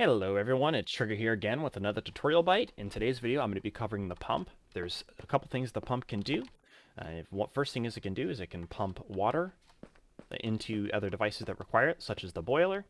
Hello everyone, it's Trigger here again with another tutorial bite. In today's video I'm going to be covering the pump. There's a couple things the pump can do. First thing is it can do is it can pump water into other devices that require it, such as the boiler.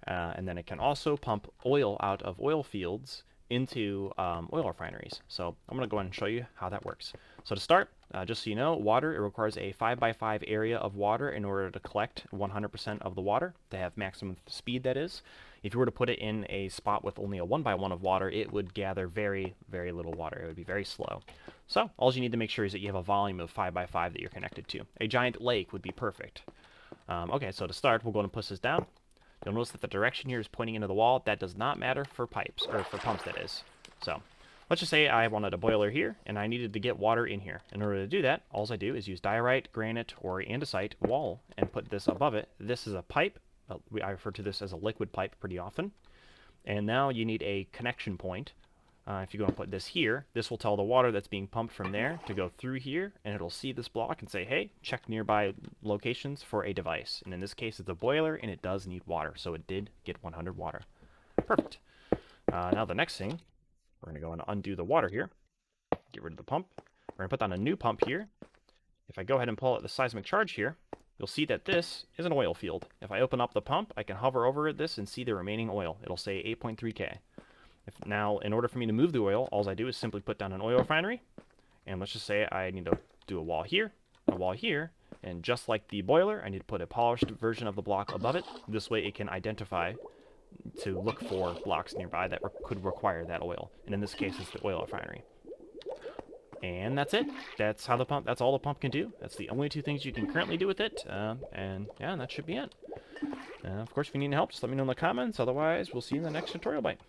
And then it can also pump oil out of oil fields into oil refineries. So I'm going to go ahead and show you how that works. So to start, just so you know, water, it requires a 5x5 area of water in order to collect 100% of the water, to have maximum speed, that is. If you were to put it in a spot with only a 1x1 of water, it would gather very, very little water. It would be very slow. So all you need to make sure is that you have a volume of 5x5 that you're connected to. A giant lake would be perfect. Okay, so to start, we'll go and push this down. You'll notice that the direction here is pointing into the wall. That does not matter for pipes, or for pumps, that is. So let's just say I wanted a boiler here, and I needed to get water in here. In order to do that, all I do is use diorite, granite, or andesite wall, and put this above it. This is a pipe. I refer to this as a liquid pipe pretty often. And now you need a connection point. If you go and put this here, this will tell the water that's being pumped from there to go through here, and it'll see this block and say, hey, check nearby locations for a device. And in this case, it's a boiler, and it does need water, so it did get 100 water. Perfect. Now the next thing, we're going to go and undo the water here, get rid of the pump. We're going to put down a new pump here. If I go ahead and pull out the seismic charge here, you'll see that this is an oil field. If I open up the pump, I can hover over this and see the remaining oil. It'll say 8.3K. Now, in order for me to move the oil, all I do is simply put down an oil refinery. And let's just say I need to do a wall here, and just like the boiler, I need to put a polished version of the block above it. This way it can identify to look for blocks nearby that could require that oil. And in this case, it's the oil refinery. And that's it. That's all the pump can do. That's the only two things you can currently do with it. And yeah, that should be it. Of course, if you need any help, just let me know in the comments. Otherwise, we'll see you in the next tutorial bite.